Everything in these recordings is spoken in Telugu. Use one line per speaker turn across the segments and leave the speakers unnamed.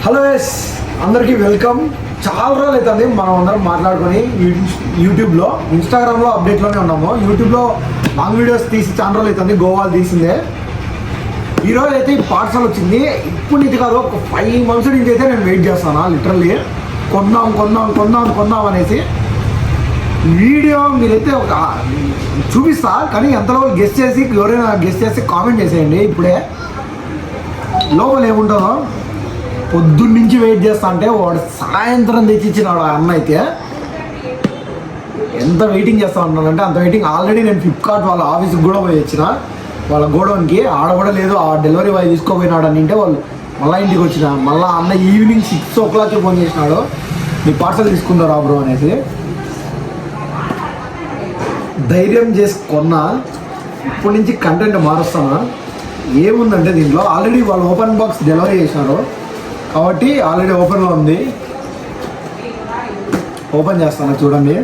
హలో ఎస్ అందరికీ వెల్కమ్. చాలా రోజులు అవుతుంది మనం అందరం మాట్లాడుకొని యూట్యూబ్లో, ఇన్స్టాగ్రామ్లో అప్డేట్లోనే ఉన్నాము. యూట్యూబ్లో లాంగ్ వీడియోస్ తీసి చాలా రోజులు అవుతుంది, గోవాలు తీసిందే. ఈరోజు అయితే ఈ పార్సల్ వచ్చింది. ఇప్పుడు ఇది కాదు, ఒక 5 months నుంచి అయితే నేను వెయిట్ చేస్తాను. లిటరల్లీ కొందాం అనేసి వీడియో మీరైతే ఒక చూపిస్తా, కానీ ఎంతలో గెస్ట్ చేసి ఎవరైనా గెస్ట్ చేసి కామెంట్ చేసేయండి. ఇప్పుడే లోపల ఏముంటుందో పొద్దున్నుంచి వెయిట్ చేస్తా అంటే వాడు సాయంత్రం తెచ్చిచ్చినాడు ఆ అన్న. అయితే ఎంత వెయిటింగ్ చేస్తా ఉన్నానంటే అంత వెయిటింగ్. ఆల్రెడీ నేను ఫ్లిప్కార్ట్ వాళ్ళ ఆఫీస్కి కూడా పోయి వచ్చిన, వాళ్ళ గోడౌన్కి. ఆడ కూడా లేదు, ఆ డెలివరీ బాయ్ తీసుకోపోయినాడు అని అంటే వాళ్ళు మళ్ళీ ఇంటికి వచ్చిన. మళ్ళీ అన్న ఈవినింగ్ 6 o'clock ఫోన్ చేసినాడు, మీ పార్సల్ తీసుకుంటారా బ్రో అనేసి. ధైర్యం చేసి కొన్నా. ఇప్పటి నుంచి కంటెంట్ మారుస్తాను. ఏముందంటే దీంట్లో ఆల్రెడీ వాళ్ళు ఓపెన్ బాక్స్ డెలివరీ చేసినారు కాబట్టి ఆల్రెడీ ఓపెన్లో ఉంది. ఓపెన్ చేస్తాను చూడండి.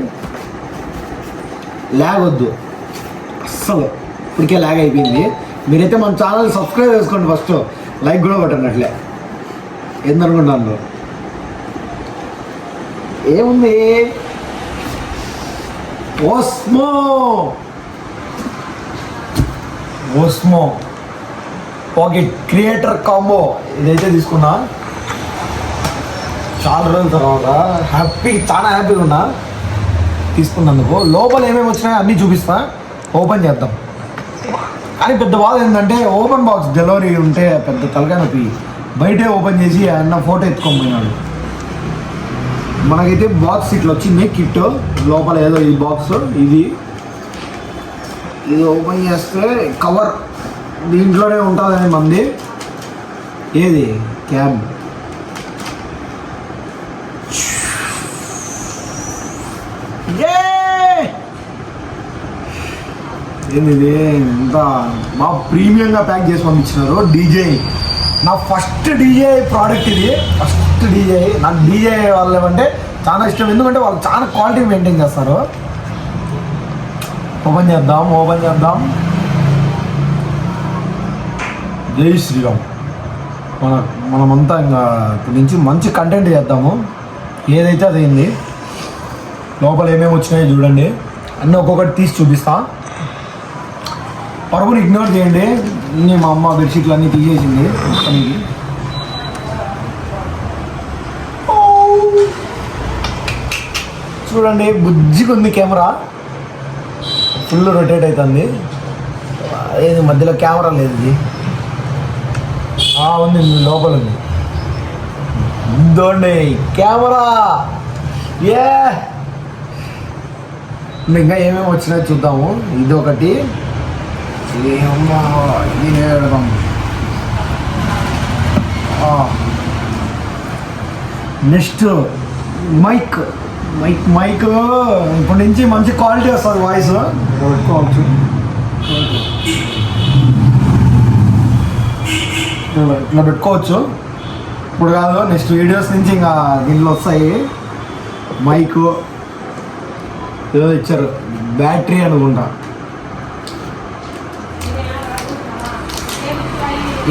ల్యాగ్ వద్దు అస్సలు, ఇప్పటికే ల్యాగ్ అయిపోయింది. మీరైతే మన ఛానల్ సబ్స్క్రైబ్ చేసుకోండి, ఫస్ట్ లైక్ కూడా కొట్టండి. ఏందనుకుంటాను ఏముంది, ఓస్మో పాకెట్ క్రియేటర్ కాంబో ఇదైతే తీసుకున్నా. చాలా రోజుల తర్వాత చాలా హ్యాపీగా ఉన్నా తీసుకున్నందుకు. లోపల ఏమేమి వచ్చినాయో అన్నీ చూపిస్తా, ఓపెన్ చేద్దాం. కానీ పెద్ద బాధ ఏంటంటే ఓపెన్ బాక్స్ డెలివరీ ఉంటే పెద్ద తలకాయ నొప్పి. బయటే ఓపెన్ చేసి అన్న ఫోటో ఎత్తుకొని పోయినాడు. మనకైతే బాక్స్ ఇట్లా వచ్చింది కిట్. లోపల ఏదో ఈ బాక్స్ ఇది ఓపెన్ చేస్తే కవర్ దీంట్లోనే ఉంటుందని మంది. ఏది క్యాబ్ ఏంది ఇంత బాగా ప్రీమియంగా ప్యాక్ చేసి పంపించినారు. డీజే నా ఫస్ట్ డీజే ప్రోడక్ట్ ఇది. ఫస్ట్ డీజే నాకు డీజే వాళ్ళు అంటే చాలా ఇష్టం, ఎందుకంటే వాళ్ళు చాలా క్వాలిటీ మెయింటైన్ చేస్తారు. ఓపెన్ చేద్దాం. జై శ్రీరామ్. మనమంతా ఇంకా ఇప్పటి నుంచి మంచి కంటెంట్ చేద్దాము. ఏదైతే అదైంది. లోపల ఏమేమి వచ్చినాయో చూడండి, అన్నీ ఒక్కొక్కటి తీసి చూపిస్తా. పరుగుని ఇగ్నోర్ చేయండి. మా అమ్మ బెడ్షీట్లు అన్నీ తీసేసింది మొత్తానికి. చూడండి బుజ్జిగా ఉంది కెమెరా, ఫుల్ రొటేట్ అవుతుంది. ఏది మధ్యలో కెమెరా లేదు, ఇది ఉంది లోపల ఉంది. ఉందండి కెమెరా. ఇంకా ఏమేమి వచ్చినాయో చూద్దాము. ఇది ఒకటి, ఇది పెడదాం. నెక్స్ట్ మైక్ ఇప్పటి నుంచి మంచి క్వాలిటీ వస్తుంది వాయిస్. పెట్టుకోవచ్చు, ఇట్లా పెట్టుకోవచ్చు. ఇప్పుడు కాదు, నెక్స్ట్ వీడియోస్ నుంచి ఇంకా దీనిలో వస్తాయి. మైక్ ఏదో ఇచ్చారు, బ్యాటరీ అనుకుంటా.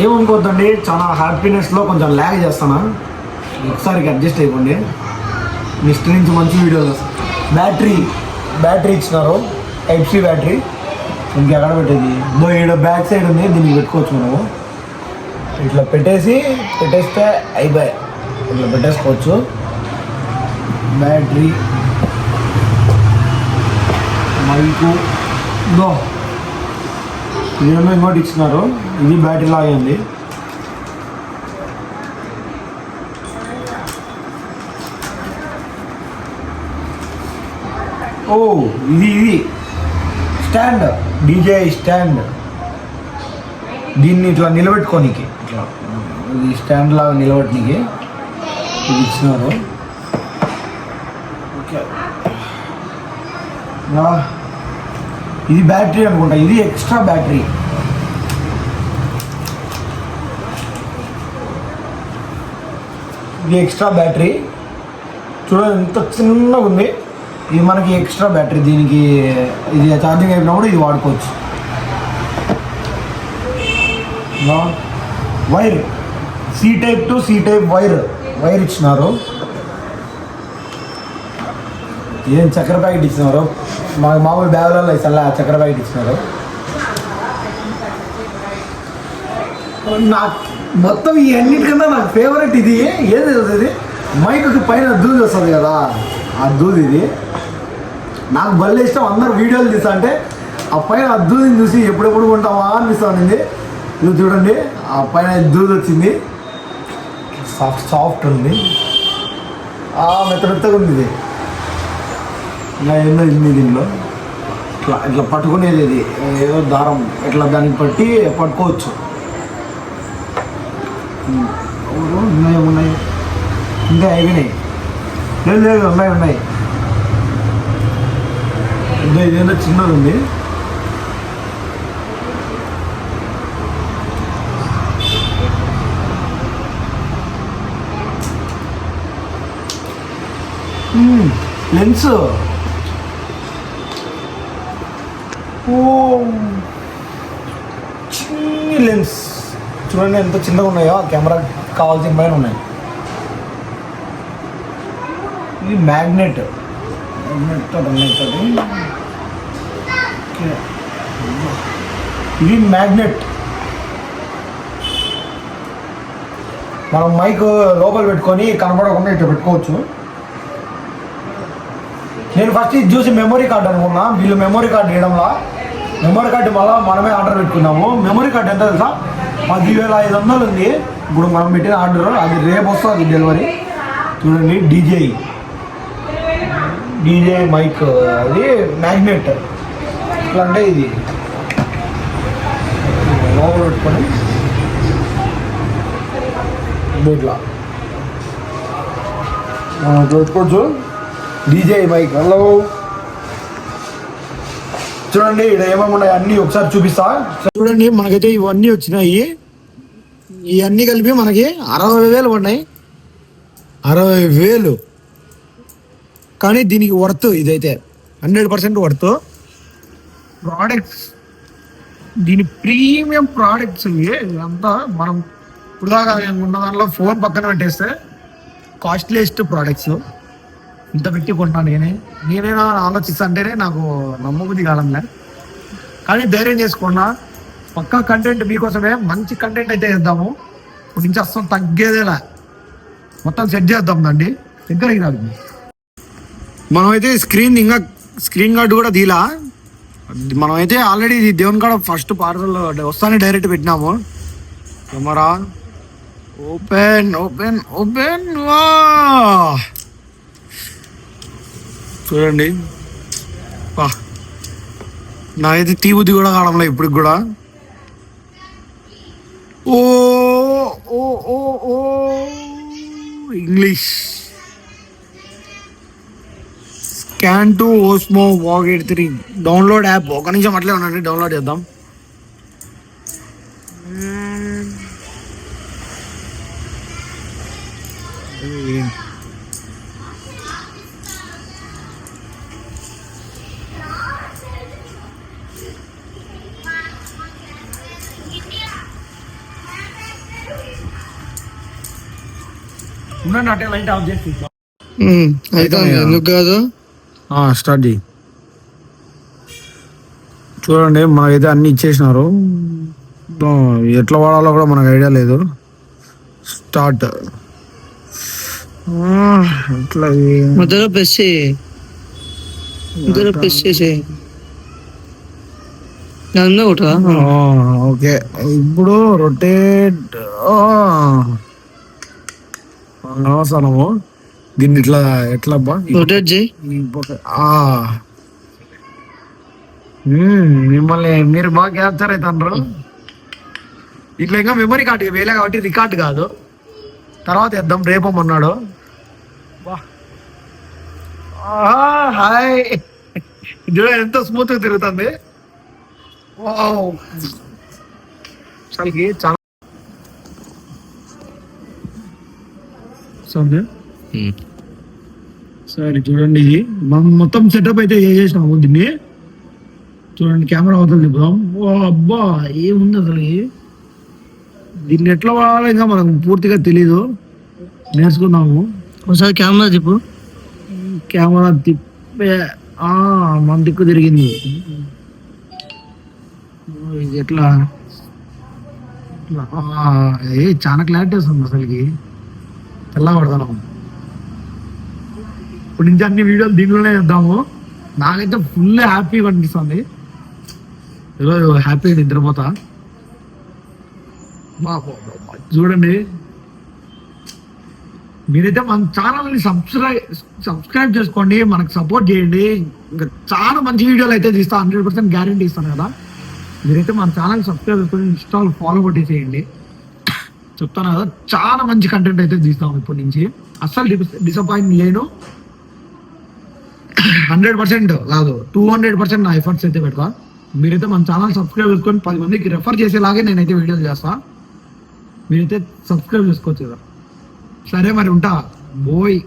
ఏమనుకోవద్దండి, చాలా హ్యాపీనెస్లో కొంచెం ల్యాగ్ చేస్తాను, ఒకసారికి అడ్జస్ట్ అయిపోండి. నెక్స్ట్ నుంచి మంచి వీడియోస్. బ్యాటరీ ఇచ్చినారు, Type-C బ్యాటరీ. ఇంకెక్కడ పెట్టేది ఈడ బ్యాక్ సైడ్ ఉంది, దీనికి పెట్టుకోవచ్చు మనము. ఇట్లా పెట్టేస్తే అయిపోయాయి, ఇట్లా పెట్టేసుకోవచ్చు. బ్యాటరీ, మైకు, ఇదేమో ఇంకోటి ఇచ్చినారు. ఇది బ్యాటరీ లాగే ఉంది. ఇది స్టాండ్, డీజే స్టాండ్. దీన్ని ఇట్లా నిలబెట్టుకోనికి, ఇట్లా ఇది స్టాండ్ లాగా నిలబెట్టడానికి ఇది ఇచ్చినారు. ఓకే, ఇది బ్యాటరీ అనుకుంటా, ఇది ఎక్స్ట్రా బ్యాటరీ. ఇది ఎక్స్ట్రా బ్యాటరీ చూడండి, ఎంత చిన్నగా ఉంది. ఇది మనకి ఎక్స్ట్రా బ్యాటరీ. దీనికి ఇది ఛార్జింగ్ అయిపోయినప్పుడు ఇది వాడుకోవచ్చు. Wire C type to C type wire wire ఇచ్చినారు. ఏం చక్కెర ప్యాకెట్ ఇచ్చినారు, మా మామూలు బ్యాగులలో ఇస్తా చక్కెర ప్యాకెట్ ఇచ్చినారు. నాకు మొత్తం ఈ అన్నిటికన్నా నాకు ఫేవరెట్ ఇది ఏది ఇది మైక్కి పైన దూది వస్తుంది కదా, ఆ దూది ఇది నాకు భలే ఇష్టం. అందరు వీడియోలు తీస్తా అంటే ఆ పైన ఆ దూదిని చూసి ఎప్పుడెప్పుడు కొంటావా అనిపిస్తుంది. ఇది చూడండి, ఆ పైన దూది వచ్చింది, సాఫ్ట్ ఉంది, మెత్తగా ఉంది. ఇది ఇలా ఎన్నో ఉంది దీనిలో. ఇట్లా ఇట్లా పట్టుకునేది, ఇది ఏదో దారం ఇట్లా దానికి పట్టి పట్టుకోవచ్చు. ఉన్నాయి ఇంకా అయిపోయినాయి, లేదు ఉన్నాయి. ఇదేంటో చిన్నది ఉంది. లెన్స్, చిన్న లెన్స్ చూడండి ఎంత చిన్నగా ఉన్నాయో. కెమెరా కావాల్సిన పైన ఉన్నాయి. ఇది మ్యాగ్నెట్ ఇది మ్యాగ్నెట్. మనం మైక్ లోపల పెట్టుకొని కనపడకుండా ఇట్లా పెట్టుకోవచ్చు. నేను ఫస్ట్ ఇది చూసి మెమరీ కార్డ్ అనుకున్నా, వీళ్ళు మెమరీ కార్డు ఇవ్వడంలా. మెమరీ కార్డు మళ్ళీ మనమే ఆర్డర్ పెట్టుకున్నాము. మెమరీ కార్డు ఎంత తెలుసా, 10,500 ఉంది. ఇప్పుడు మనం పెట్టిన ఆర్డర్ అది రేపు వస్తుంది డెలివరీ. చూడండి, డీజే మైక్, అది మ్యాగ్నెట్. ఇట్లా అంటే ఇది లోపల పెట్టుకొని ఇట్లా పెట్టుకోవచ్చు. DJ mic. హలో చూడండి, ఇక్కడ ఏమేమి ఉన్నాయి అన్నీ ఒకసారి చూపిస్తా. చూడండి, మనకైతే ఇవన్నీ వచ్చినాయి. ఇవన్నీ కలిపి మనకి 60,000 పడినాయి. 60,000 కానీ దీనికి వర్త్. ఇదైతే 100% వర్త్. ప్రోడక్ట్స్ దీని ప్రీమియం ప్రోడక్ట్స్ ఇదంతా. మనం ఇప్పుడు దాకా ఉన్న దానిలో ఫోన్ పక్కన పెట్టేస్తే కాస్ట్లీయెస్ట్ ప్రోడక్ట్స్. ఇంత పెట్టి కొంటాను నేనైనా ఆలోచిస్తా అంటేనే నాకు నమ్మబుద్ధి కాలంలే. కానీ ధైర్యం చేసుకున్నా, పక్కా కంటెంట్ మీకోసమే మంచి కంటెంట్ అయితే చేద్దాము. ఇప్పుడు నుంచి అస్తం తగ్గేదేలా, మొత్తం సెట్ చేద్దాం దాన్ని. దగ్గరికి రాదు. మనమైతే స్క్రీన్ గార్డు కూడా తీలా. మనమైతే ఆల్రెడీ దేవుని కాడ ఫస్ట్ పార్సల్ వస్తానే డైరెక్ట్ పెట్టినాము. Camera open open open. చూడండి, నాకైతే తీబుద్ధి కూడా కావడంలో ఇప్పటికి కూడా. ఓ ఓ ఓ ఓ English scan to Osmo walk 83 download app. ఒక నిమిషం అట్లే ఉండండి, డౌన్లోడ్ చేద్దాం. ఉండండి, లైట్ ఆఫ్ చేసి అయితే ఎందుకు కాదు, స్టార్ట్ చేయి. చూడండి, మనకైతే అన్ని ఇచ్చేసినారు. ఎట్లా వాడాలో కూడా మనకు ఐడియా లేదు. స్టార్ట్ ఎట్లా మొదలు ప్రెస్ చేసి ఓకే. ఇప్పుడు రొటేట్ అవసరము. దీన్ని ఇట్లా ఎట్లా రొటేట్ చేయి. మిమ్మల్ని మీరు బాగా క్యాప్చర్ అవుతారు. ఇట్లా ఇంకా మెమరీ కార్డు వేలే కాబట్టి రికార్డు కాదు, తర్వాత వేద్దాం. రేపమన్నాడు. హాయ్, చూడ ఎంత స్మూత్ గా తిరుగుతుంది. అసలుకి చాలా సరే. చూడండి, ఇది మనం మొత్తం సెటప్ అయితే చేసేసినాము. దీన్ని చూడండి, కెమెరా అవతల తిప్పుదాం. ఓ అబ్బా, ఏముంది అసలు. దీన్ని ఎట్లా వాడాలో ఇంకా మనకు పూర్తిగా తెలీదు. నేర్చుకుందాము.
ఒకసారి కెమెరా తిప్పు.
కెమెరా తిప్పే మన దిక్కు తిరిగింది. ఇది ఎట్లా చాలా క్లారిటీ వస్తుంది అసలుకి. తెల్ల పడతాం. ఇప్పుడు నుంచి అన్ని వీడియోలు దీంట్లోనే చేద్దాము. నాకైతే ఫుల్ హ్యాపీగా అనిపిస్తుంది. ఈరోజు హ్యాపీగా నిద్రపోతా. చూడండి, మీరైతే మన ఛానల్ని సబ్స్క్రైబ్ చేసుకోండి, మనకు సపోర్ట్ చేయండి. ఇంకా చాలా మంచి వీడియోలు అయితే తీస్తా, 100% గ్యారంటీ ఇస్తాను కదా. మీరైతే మన ఛానల్ సబ్స్క్రైబ్ చేసుకొని ఇన్స్టాల్ ఫాలో కొట్టేసేయండి. చెప్తాను కదా, చాలా మంచి కంటెంట్ అయితే తీస్తాం ఇప్పటి నుంచి. అస్సలు డిసప్పాయింట్ లేను. 100% కాదు, 200% నా ఎఫర్ట్స్ అయితే పెడతా. మీరైతే మన ఛానల్ సబ్స్క్రైబ్ చేసుకొని 10 మందికి రెఫర్ చేసేలాగే నేనైతే వీడియోలు చేస్తా. మీరైతే సబ్స్క్రైబ్ చేసుకోవచ్చు కదా. సరే మరి ఉంటా. బోయ్.